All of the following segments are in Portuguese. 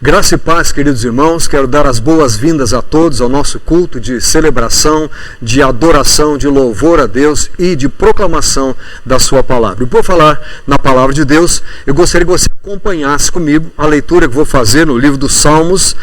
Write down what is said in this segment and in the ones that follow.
Graça e paz, queridos irmãos, quero dar as boas-vindas a todos ao nosso culto de celebração, de adoração, de louvor a Deus e de proclamação da sua palavra. E por falar na palavra de Deus, eu gostaria que você acompanhasse comigo a leitura que vou fazer no livro dos Salmos,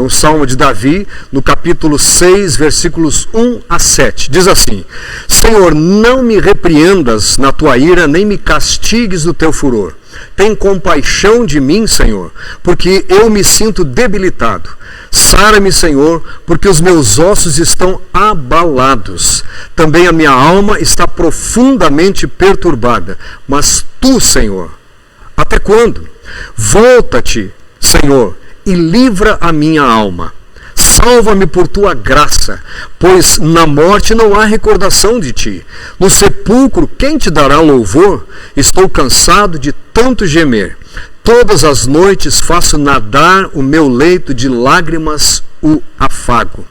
um Salmo de Davi, no capítulo 6, versículos 1 a 7. Diz assim: Senhor, não me repreendas na tua ira, nem me castigues no teu furor. Tem compaixão de mim, Senhor, porque eu me sinto debilitado. Sara-me, Senhor, porque os meus ossos estão abalados. Também a minha alma está profundamente perturbada. Mas tu, Senhor, até quando? Volta-te, Senhor, e livra a minha alma. Salva-me por tua graça, pois na morte não há recordação de ti. No sepulcro, quem te dará louvor? Estou cansado de tanto gemer. Todas as noites faço nadar o meu leito de lágrimas o afago.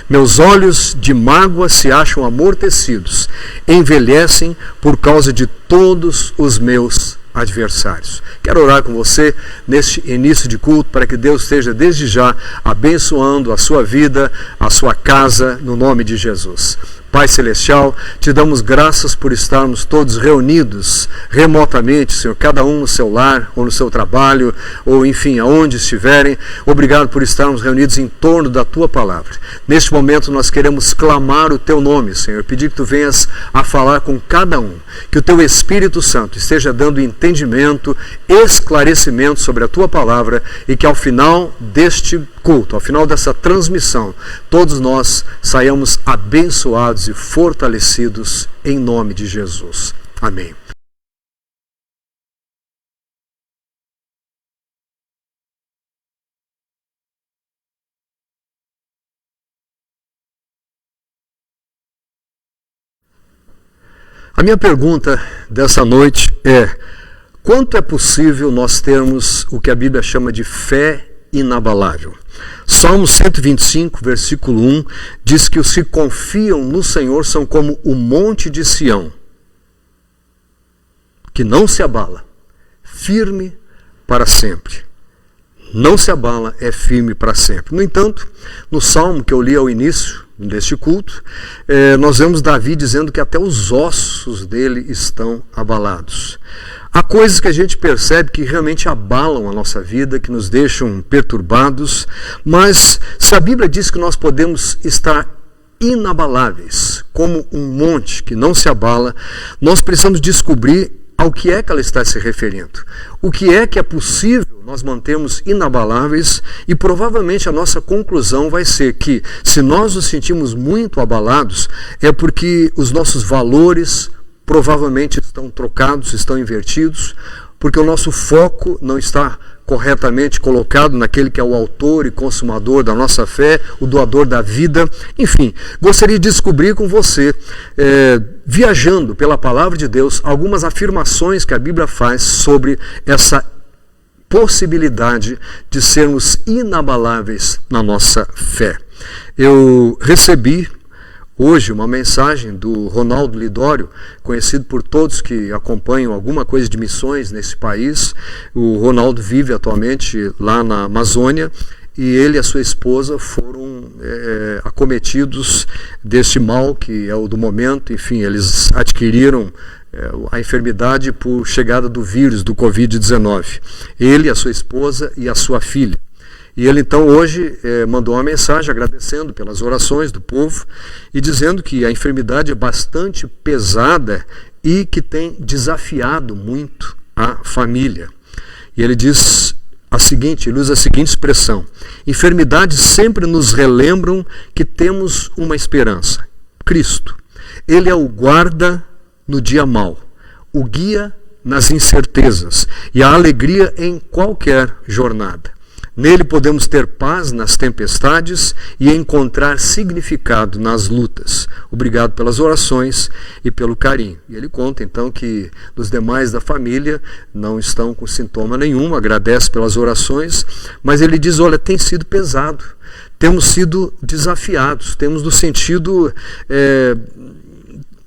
Meus olhos de mágoa se acham amortecidos, envelhecem por causa de todos os meus adversários. Quero orar com você neste início de culto para que Deus esteja desde já abençoando a sua vida, a sua casa, no nome de Jesus. Pai Celestial, te damos graças por estarmos todos reunidos remotamente, Senhor, cada um no seu lar, ou no seu trabalho, ou enfim, aonde estiverem. Obrigado por estarmos reunidos em torno da Tua Palavra. Neste momento nós queremos clamar o Teu nome, Senhor, pedir que Tu venhas a falar com cada um, que o Teu Espírito Santo esteja dando entendimento, esclarecimento sobre a Tua Palavra e que ao final deste culto, ao final dessa transmissão, todos nós saiamos abençoados e fortalecidos em nome de Jesus. Amém. A minha pergunta dessa noite é: quanto é possível nós termos o que a Bíblia chama de fé inabalável? Salmo 125, versículo 1, diz que os que confiam no Senhor são como o monte de Sião, que não se abala, firme para sempre. Não se abala, é firme para sempre. No entanto, no Salmo que eu li ao início deste culto, nós vemos Davi dizendo que até os ossos dele estão abalados. Há coisas que a gente percebe que realmente abalam a nossa vida, que nos deixam perturbados, mas se a Bíblia diz que nós podemos estar inabaláveis, como um monte que não se abala, nós precisamos descobrir ao que é que ela está se referindo. O que é possível nós mantermos inabaláveis, e provavelmente a nossa conclusão vai ser que se nós nos sentimos muito abalados, é porque os nossos valores provavelmente estão trocados, estão invertidos, porque o nosso foco não está corretamente colocado naquele que é o autor e consumador da nossa fé, o doador da vida. Enfim, gostaria de descobrir com você, viajando pela palavra de Deus, algumas afirmações que a Bíblia faz sobre essa possibilidade de sermos inabaláveis na nossa fé. Eu recebi hoje uma mensagem do Ronaldo Lidório, conhecido por todos que acompanham alguma coisa de missões nesse país. O Ronaldo vive atualmente lá na Amazônia e ele e a sua esposa foram acometidos deste mal que é o do momento. Enfim, eles adquiriram a enfermidade por chegada do vírus, do Covid-19. Ele, a sua esposa e a sua filha. E ele então hoje mandou uma mensagem agradecendo pelas orações do povo e dizendo que a enfermidade é bastante pesada e que tem desafiado muito a família. E ele diz ele usa a seguinte expressão: enfermidades sempre nos relembram que temos uma esperança, Cristo. Ele é o guarda no dia mau, o guia nas incertezas e a alegria em qualquer jornada. Nele podemos ter paz nas tempestades e encontrar significado nas lutas. Obrigado pelas orações e pelo carinho. E ele conta então que os demais da família não estão com sintoma nenhum, agradece pelas orações, mas ele diz: olha, tem sido pesado, temos sido desafiados, temos nos sentido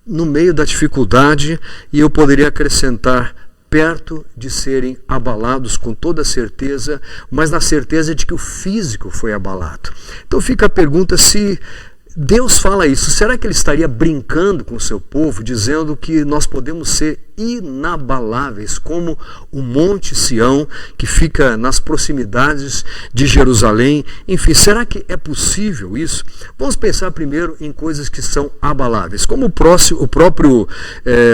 no meio da dificuldade, e eu poderia acrescentar perto de serem abalados com toda certeza, mas na certeza de que o físico foi abalado. Então fica a pergunta se Deus fala isso, será que ele estaria brincando com o seu povo, dizendo que nós podemos ser inabaláveis, como o Monte Sião, que fica nas proximidades de Jerusalém? Enfim, será que é possível isso? Vamos pensar primeiro em coisas que são abaláveis. Como o próprio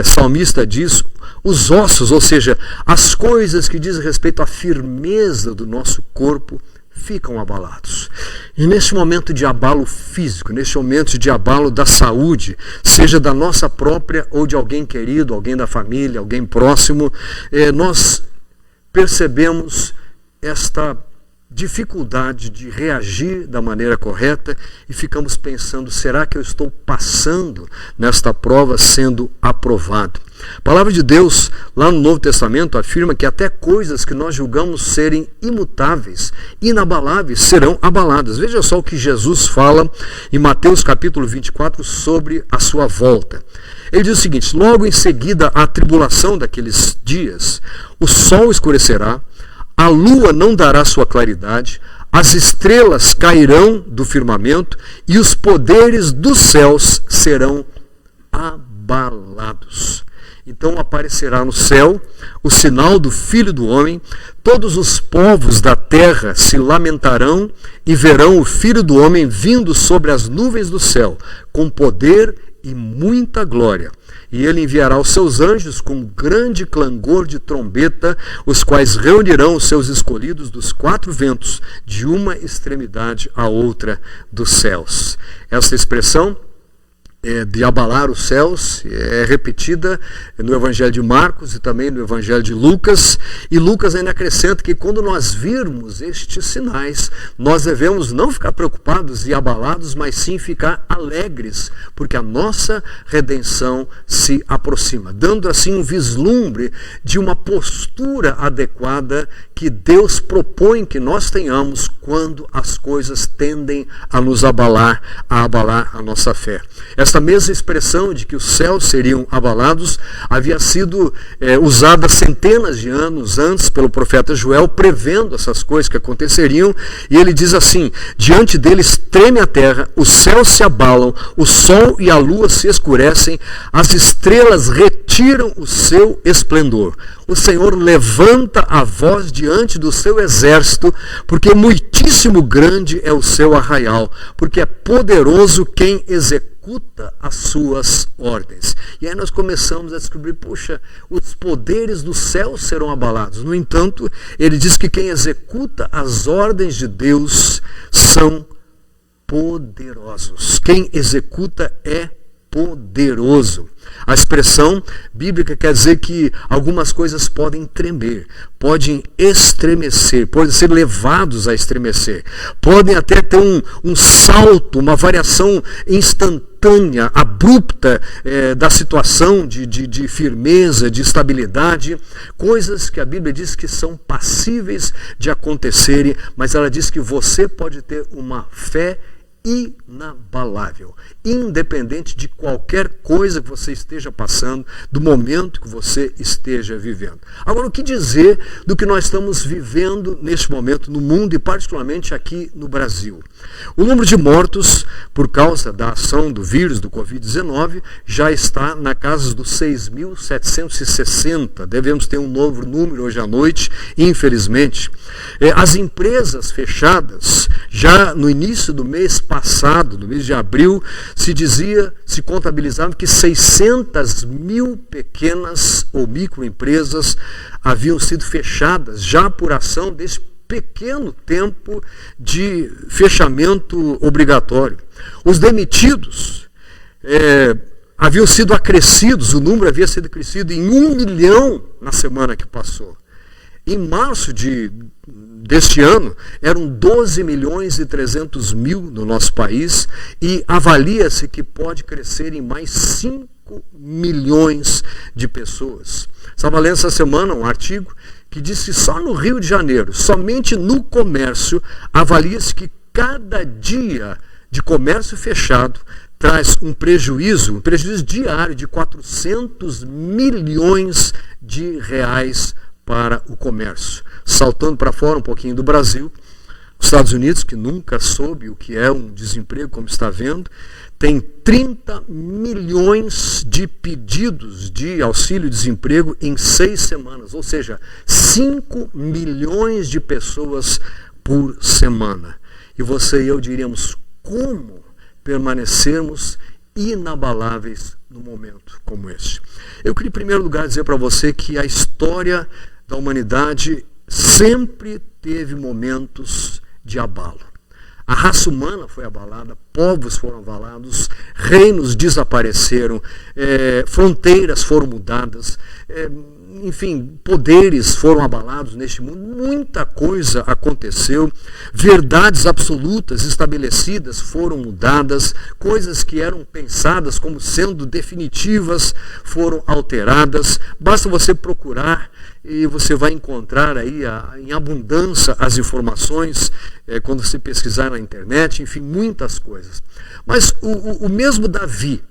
salmista diz, os ossos, ou seja, as coisas que dizem respeito à firmeza do nosso corpo, ficam abalados. E neste momento de abalo físico, neste momento de abalo da saúde, seja da nossa própria ou de alguém querido, alguém da família, alguém próximo, nós percebemos esta dificuldade de reagir da maneira correta e ficamos pensando, será que eu estou passando nesta prova sendo aprovado? A palavra de Deus, lá no Novo Testamento, afirma que até coisas que nós julgamos serem imutáveis, inabaláveis, serão abaladas. Veja só o que Jesus fala em Mateus capítulo 24 sobre a sua volta. Ele diz o seguinte: logo em seguida à tribulação daqueles dias, o sol escurecerá, a lua não dará sua claridade, as estrelas cairão do firmamento e os poderes dos céus serão abalados. Então aparecerá no céu o sinal do Filho do Homem, todos os povos da terra se lamentarão e verão o Filho do Homem vindo sobre as nuvens do céu, com poder e muita glória. E ele enviará os seus anjos com grande clangor de trombeta, os quais reunirão os seus escolhidos dos quatro ventos, de uma extremidade à outra dos céus. Essa expressão de abalar os céus é repetida no Evangelho de Marcos e também no Evangelho de Lucas, e Lucas ainda acrescenta que quando nós virmos estes sinais, nós devemos não ficar preocupados e abalados, mas sim ficar alegres, porque a nossa redenção se aproxima, dando assim um vislumbre de uma postura adequada que Deus propõe que nós tenhamos quando as coisas tendem a nos abalar a nossa fé. Esta mesma expressão de que os céus seriam abalados havia sido usada centenas de anos antes pelo profeta Joel, prevendo essas coisas que aconteceriam, e ele diz assim: diante deles treme a terra, os céus se abalam, o sol e a lua se escurecem, as estrelas retiram o seu esplendor. O Senhor levanta a voz diante do seu exército, porque muitíssimo grande é o seu arraial, porque é poderoso quem executa as suas ordens. E aí nós começamos a descobrir, puxa, os poderes do céu serão abalados. No entanto, ele diz que quem executa as ordens de Deus são poderosos. Quem executa é poderoso. A expressão bíblica quer dizer que algumas coisas podem tremer, podem estremecer, podem ser levados a estremecer, podem até ter um salto, uma variação instantânea, abrupta da situação de firmeza, de estabilidade, coisas que a Bíblia diz que são passíveis de acontecerem, mas ela diz que você pode ter uma fé inabalável, independente de qualquer coisa que você esteja passando, do momento que você esteja vivendo. Agora, o que dizer do que nós estamos vivendo neste momento no mundo e particularmente aqui no Brasil? O número de mortos por causa da ação do vírus do Covid-19 já está na casa dos 6.760. Devemos ter um novo número hoje à noite, infelizmente. As empresas fechadas, já no início do mês passado, no mês de abril, se contabilizava que 600 mil pequenas ou microempresas haviam sido fechadas já por ação desse pequeno tempo de fechamento obrigatório. Os demitidos haviam sido acrescidos, o número havia sido crescido em 1 milhão na semana que passou. Em março deste ano, eram 12.300.000 no nosso país e avalia-se que pode crescer em mais 5 milhões de pessoas. Estava lendo essa semana um artigo que diz que só no Rio de Janeiro, somente no comércio, avalia-se que cada dia de comércio fechado traz um prejuízo diário de 400 milhões de reais para o comércio. Saltando para fora um pouquinho do Brasil, os Estados Unidos, que nunca soube o que é um desemprego, como está vendo, tem 30 milhões de pedidos de auxílio-desemprego em 6 semanas, ou seja, 5 milhões de pessoas por semana. E você e eu diríamos, como permanecermos inabaláveis num momento como este? Eu queria, em primeiro lugar, dizer para você que a história da humanidade sempre teve momentos de abalo. A raça humana foi abalada, povos foram abalados, reinos desapareceram, fronteiras foram mudadas, enfim, poderes foram abalados neste mundo, muita coisa aconteceu, verdades absolutas estabelecidas foram mudadas, coisas que eram pensadas como sendo definitivas foram alteradas. Basta você procurar e você vai encontrar aí em abundância as informações quando você pesquisar na internet, enfim, muitas coisas. Mas o mesmo Davi,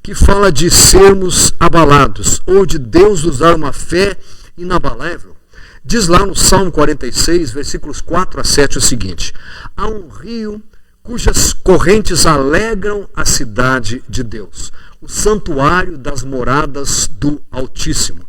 que fala de sermos abalados, ou de Deus nos dar uma fé inabalável, diz lá no Salmo 46, versículos 4 a 7 o seguinte: há um rio cujas correntes alegram a cidade de Deus, o santuário das moradas do Altíssimo.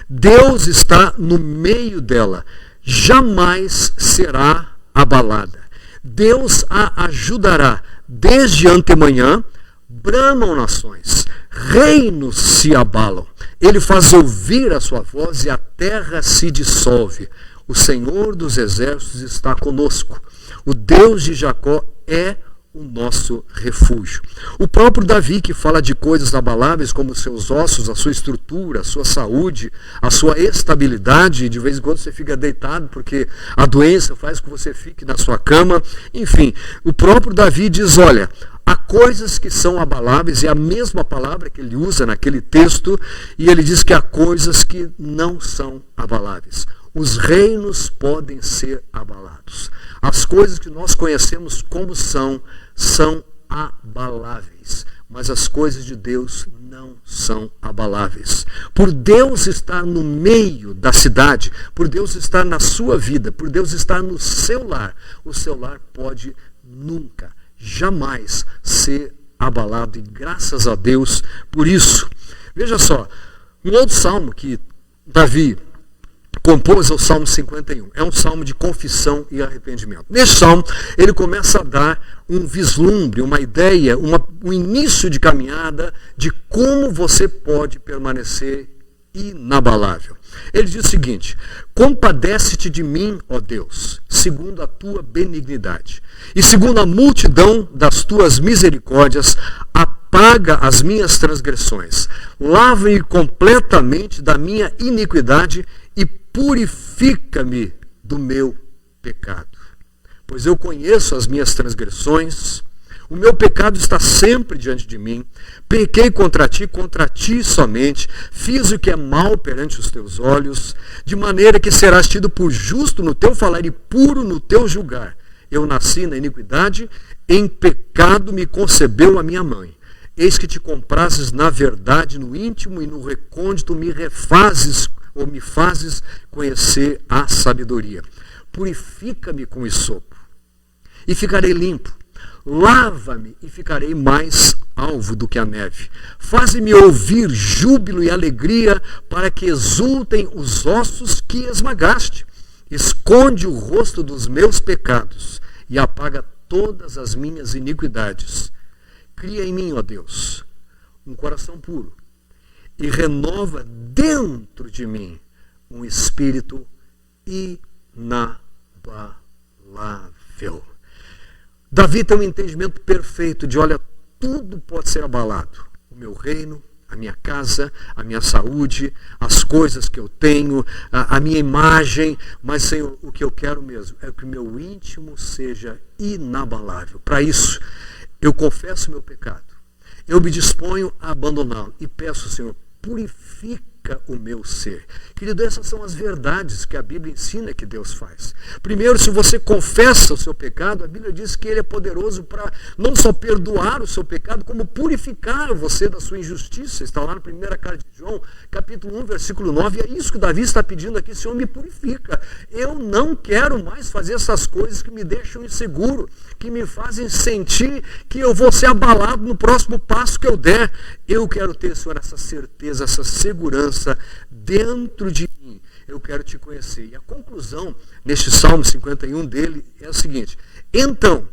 Deus está no meio dela, jamais será abalada. Deus a ajudará desde antemanhã. Bramam nações, reinos se abalam. Ele faz ouvir a sua voz e a terra se dissolve. O Senhor dos exércitos está conosco. O Deus de Jacó é o nosso refúgio. O próprio Davi, que fala de coisas abaláveis como os seus ossos, a sua estrutura, a sua saúde, a sua estabilidade, e de vez em quando você fica deitado porque a doença faz com que você fique na sua cama. Enfim, o próprio Davi diz, olha, há coisas que são abaláveis, é a mesma palavra que ele usa naquele texto, e ele diz que há coisas que não são abaláveis. Os reinos podem ser abalados. As coisas que nós conhecemos como são abaláveis. Mas as coisas de Deus não são abaláveis. Por Deus estar no meio da cidade, por Deus estar na sua vida, por Deus estar no seu lar, o seu lar pode nunca, jamais ser abalado. E graças a Deus por isso. Veja só, um outro salmo que Davi compôs é o Salmo 51. É um salmo de confissão e arrependimento. Neste salmo, ele começa a dar um vislumbre, uma ideia, um início de caminhada de como você pode permanecer inabalável. Ele diz o seguinte: compadece-te de mim, ó Deus, segundo a tua benignidade, e segundo a multidão das tuas misericórdias, apaga as minhas transgressões, lava-me completamente da minha iniquidade e purifica-me do meu pecado. Pois eu conheço as minhas transgressões, o meu pecado está sempre diante de mim. Pequei contra ti somente, fiz o que é mal perante os teus olhos, de maneira que serás tido por justo no teu falar e puro no teu julgar. Eu nasci na iniquidade, em pecado me concebeu a minha mãe. Eis que te comprases na verdade, no íntimo e no recôndito me refazes ou me fazes conhecer a sabedoria. Purifica-me com hisopo e ficarei limpo. Lava-me e ficarei mais alvo do que a neve. Faze-me ouvir júbilo e alegria, para que exultem os ossos que esmagaste. Esconde o rosto dos meus pecados e apaga todas as minhas iniquidades. Cria em mim, ó Deus, um coração puro e renova dentro de mim um espírito inabalável. Davi tem um entendimento perfeito de, olha, tudo pode ser abalado. O meu reino, a minha casa, a minha saúde, as coisas que eu tenho, a minha imagem, mas, Senhor, o que eu quero mesmo é que o meu íntimo seja inabalável. Para isso, eu confesso o meu pecado. Eu me disponho a abandoná-lo e peço, Senhor, purifica purifica o meu ser. Querido, essas são as verdades que a Bíblia ensina que Deus faz. Primeiro, se você confessa o seu pecado, a Bíblia diz que Ele é poderoso para não só perdoar o seu pecado, como purificar você da sua injustiça. Está lá na primeira carta de João, capítulo 1, versículo 9, e é isso que Davi está pedindo aqui: Senhor, me purifica. Eu não quero mais fazer essas coisas que me deixam inseguro, que me fazem sentir que eu vou ser abalado no próximo passo que eu der. Eu quero ter, Senhor, essa certeza, essa segurança dentro de mim. Eu quero te conhecer. E a conclusão neste Salmo 51 dele é o seguinte: então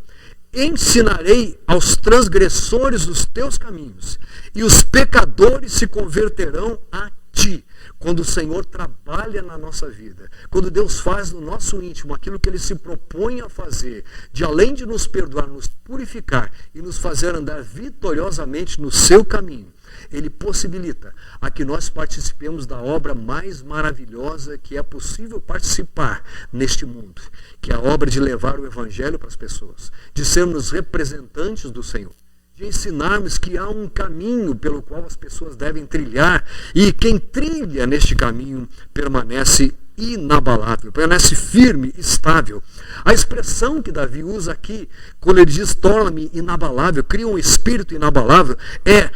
ensinarei aos transgressores os teus caminhos, e os pecadores se converterão a ti. Quando o Senhor trabalha na nossa vida, quando Deus faz no nosso íntimo aquilo que Ele se propõe a fazer, de além de nos perdoar, nos purificar e nos fazer andar vitoriosamente no seu caminho, Ele possibilita a que nós participemos da obra mais maravilhosa que é possível participar neste mundo, que é a obra de levar o Evangelho para as pessoas, de sermos representantes do Senhor, de ensinarmos que há um caminho pelo qual as pessoas devem trilhar, e quem trilha neste caminho permanece inabalável, permanece firme, estável. A expressão que Davi usa aqui, quando ele diz torna-me inabalável, cria um espírito inabalável, é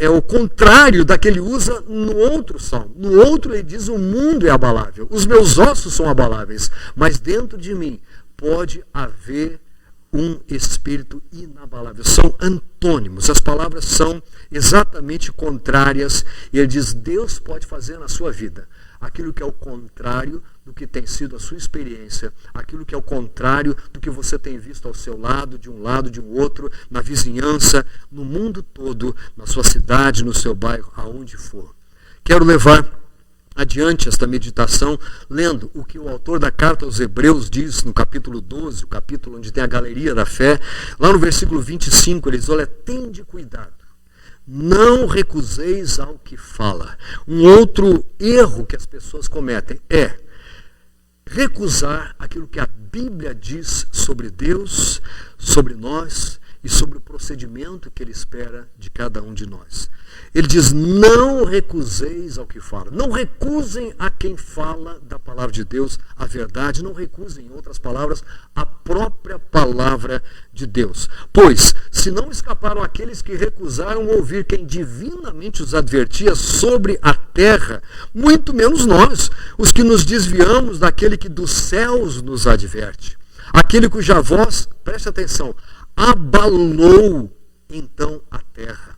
o contrário da que ele usa no outro salmo. No outro ele diz: o mundo é abalável, os meus ossos são abaláveis, mas dentro de mim pode haver um espírito inabalável. São antônimos, as palavras são exatamente contrárias, e ele diz: Deus pode fazer na sua vida aquilo que é o contrário do que tem sido a sua experiência, aquilo que é o contrário do que você tem visto ao seu lado, de um outro, na vizinhança, no mundo todo, na sua cidade, no seu bairro, aonde for. Quero levar adiante esta meditação, lendo o que o autor da carta aos Hebreus diz no capítulo 12, o capítulo onde tem a galeria da fé. Lá no versículo 25, ele diz: olha, tende cuidado, não recuseis ao que fala. Um outro erro que as pessoas cometem é recusar aquilo que a Bíblia diz sobre Deus, sobre nós e sobre o procedimento que Ele espera de cada um de nós. Ele diz: não recuseis ao que fala. Não recusem a quem fala da palavra de Deus a verdade. Não recusem, em outras palavras, a própria palavra de Deus. Pois, se não escaparam aqueles que recusaram ouvir quem divinamente os advertia sobre a terra, muito menos nós, os que nos desviamos daquele que dos céus nos adverte. Aquele cuja voz, preste atenção, abalou então a terra.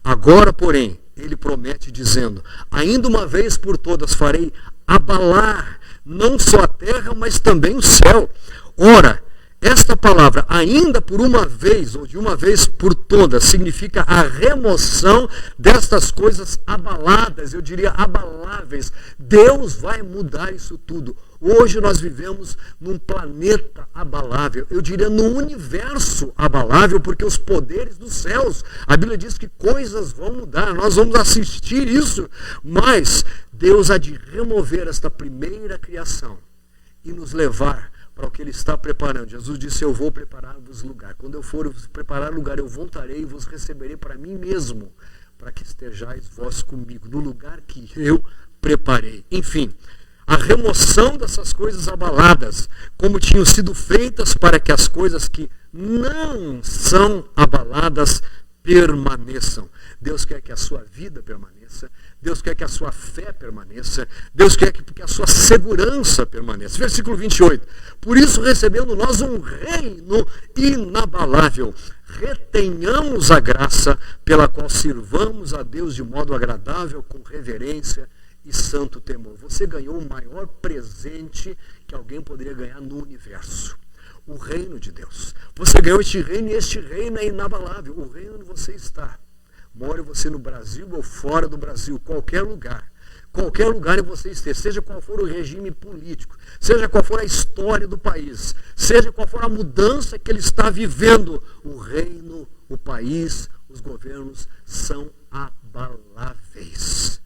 Agora, porém, ele promete dizendo: ainda uma vez por todas farei abalar não só a terra, mas também o céu. Ora, esta palavra, ainda por uma vez, ou de uma vez por todas, significa a remoção destas coisas abaladas, eu diria abaláveis. Deus vai mudar isso tudo. Hoje nós vivemos num planeta abalável, eu diria num universo abalável, porque os poderes dos céus, a Bíblia diz que coisas vão mudar, nós vamos assistir isso, mas Deus há de remover esta primeira criação e nos levar para o que Ele está preparando. Jesus disse: eu vou preparar-vos lugar. Quando eu for preparar lugar, eu voltarei e vos receberei para mim mesmo, para que estejais vós comigo, no lugar que eu preparei. Enfim, a remoção dessas coisas abaladas, como tinham sido feitas para que as coisas que não são abaladas permaneçam. Deus quer que a sua vida permaneça, Deus quer que a sua fé permaneça, Deus quer que a sua segurança permaneça. Versículo 28. Por isso, recebendo nós um reino inabalável, retenhamos a graça pela qual sirvamos a Deus de modo agradável, com reverência e santo temor. Você ganhou o maior presente que alguém poderia ganhar no universo: o reino de Deus. Você ganhou este reino, e este reino é inabalável. O reino onde você está, more você no Brasil ou fora do Brasil, qualquer lugar em você esteja, seja qual for o regime político, seja qual for a história do país, seja qual for a mudança que ele está vivendo, o reino, o país, os governos são abaláveis.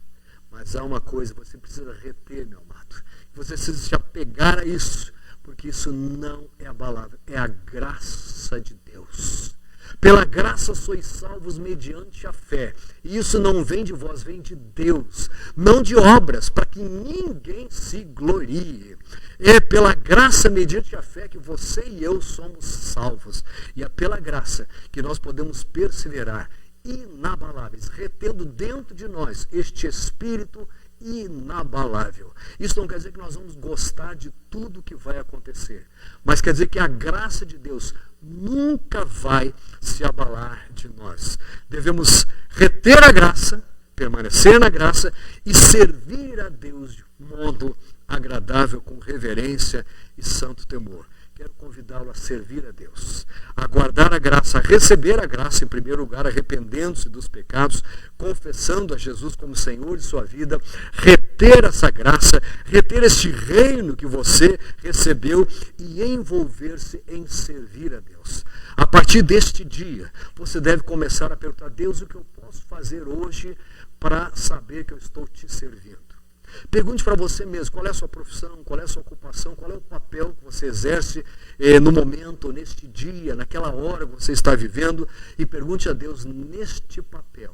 Mas há uma coisa que você precisa reter, meu amado, você precisa se apegar a isso, porque isso não é abalável, é a graça de Deus. Pela graça sois salvos mediante a fé. E isso não vem de vós, vem de Deus. Não de obras, para que ninguém se glorie. É pela graça mediante a fé que você e eu somos salvos. E é pela graça que nós podemos perseverar inabaláveis, retendo dentro de nós este espírito inabalável. Isso não quer dizer que nós vamos gostar de tudo que vai acontecer, mas quer dizer que a graça de Deus nunca vai se abalar de nós. Devemos reter a graça, permanecer na graça e servir a Deus de modo agradável, com reverência e santo temor. Quero convidá-lo a servir a Deus, a guardar a graça, a receber a graça, em primeiro lugar, arrependendo-se dos pecados, confessando a Jesus como Senhor de sua vida, reter essa graça, reter este reino que você recebeu e envolver-se em servir a Deus. A partir deste dia, você deve começar a perguntar: Deus, o que eu posso fazer hoje para saber que eu estou te servindo? Pergunte para você mesmo qual é a sua profissão, qual é a sua ocupação, qual é o papel que você exerce no momento, neste dia, naquela hora que você está vivendo, e pergunte a Deus neste papel,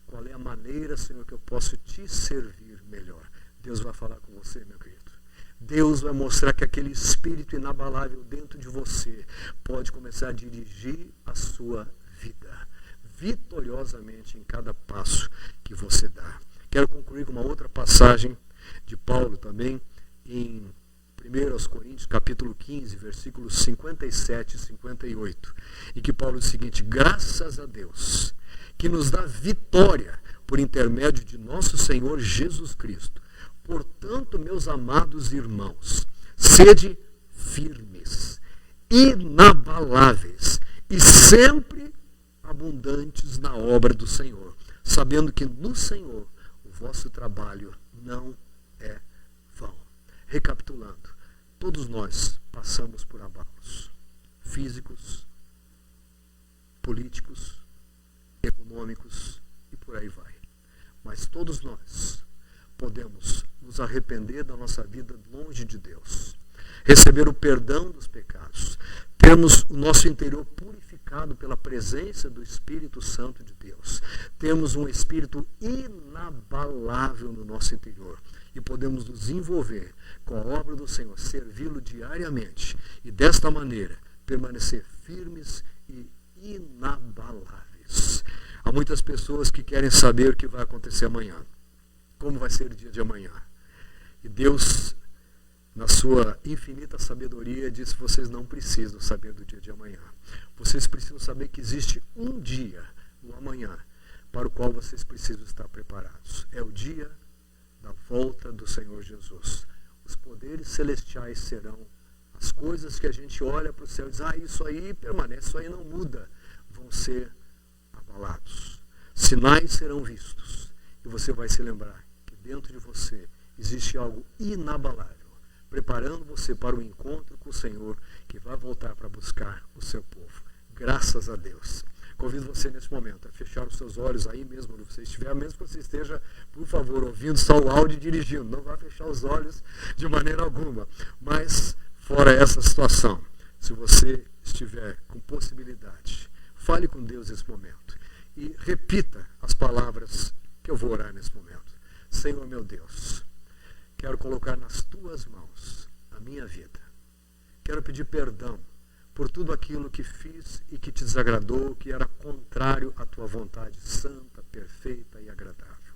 qual é a maneira, Senhor, que eu posso te servir melhor. Deus vai falar com você, meu querido. Deus vai mostrar que aquele espírito inabalável dentro de você pode começar a dirigir a sua vida vitoriosamente em cada passo que você dá. Quero concluir com uma outra passagem de Paulo também, em 1 Coríntios, capítulo 15, versículos 57 e 58, em que Paulo diz o seguinte: graças a Deus, que nos dá vitória por intermédio de nosso Senhor Jesus Cristo. Portanto, meus amados irmãos, sede firmes, inabaláveis e sempre abundantes na obra do Senhor, sabendo que no Senhor o vosso trabalho não é vão. Recapitulando, todos nós passamos por abalos físicos, políticos, econômicos e por aí vai. Mas todos nós podemos nos arrepender da nossa vida longe de Deus, receber o perdão dos pecados, termos o nosso interior purificado pela presença do Espírito Santo de Deus, temos um espírito inabalável no nosso interior e podemos nos envolver com a obra do Senhor, servi-lo diariamente e desta maneira permanecer firmes e inabaláveis. Há muitas pessoas que querem saber o que vai acontecer amanhã, como vai ser o dia de amanhã. E Deus, na sua infinita sabedoria, disse: vocês não precisam saber do dia de amanhã. Vocês precisam saber que existe um dia, no amanhã, para o qual vocês precisam estar preparados. É o dia da volta do Senhor Jesus. Os poderes celestiais serão as coisas que a gente olha para o céu e diz: isso aí permanece, isso aí não muda. Vão ser abalados. Sinais serão vistos. E você vai se lembrar que dentro de você existe algo inabalável, preparando você para o encontro com o Senhor, que vai voltar para buscar o seu povo. Graças a Deus. Convido você nesse momento a fechar os seus olhos aí mesmo onde você estiver, mesmo que você esteja, por favor, ouvindo só o áudio e dirigindo. Não vai fechar os olhos de maneira alguma. Mas, fora essa situação, se você estiver com possibilidade, fale com Deus nesse momento e repita as palavras que eu vou orar nesse momento. Senhor meu Deus, quero colocar nas tuas mãos a minha vida. Quero pedir perdão por tudo aquilo que fiz e que te desagradou, que era contrário à tua vontade santa, perfeita e agradável.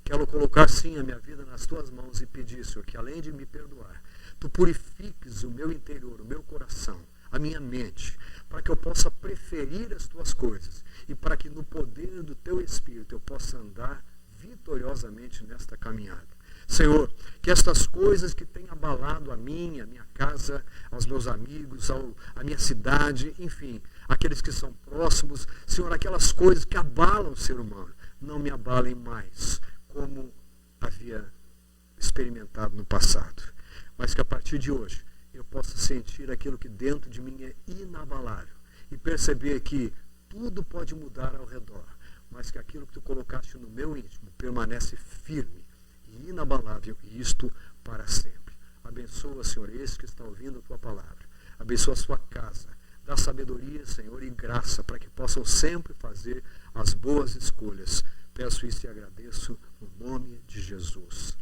Quero colocar sim a minha vida nas tuas mãos e pedir, Senhor, que além de me perdoar, tu purifiques o meu interior, o meu coração, a minha mente, para que eu possa preferir as tuas coisas e para que no poder do teu Espírito eu possa andar vitoriosamente nesta caminhada. Senhor, que estas coisas que têm abalado a minha casa, aos meus amigos, a minha cidade, enfim, aqueles que são próximos, Senhor, aquelas coisas que abalam o ser humano, não me abalem mais, como havia experimentado no passado. Mas que a partir de hoje eu possa sentir aquilo que dentro de mim é inabalável e perceber que tudo pode mudar ao redor, mas que aquilo que tu colocaste no meu íntimo permanece firme e inabalável, e isto para sempre. Abençoa, Senhor, esse que está ouvindo a tua palavra. Abençoa a sua casa. Dá sabedoria, Senhor, e graça para que possam sempre fazer as boas escolhas. Peço isso e agradeço no nome de Jesus.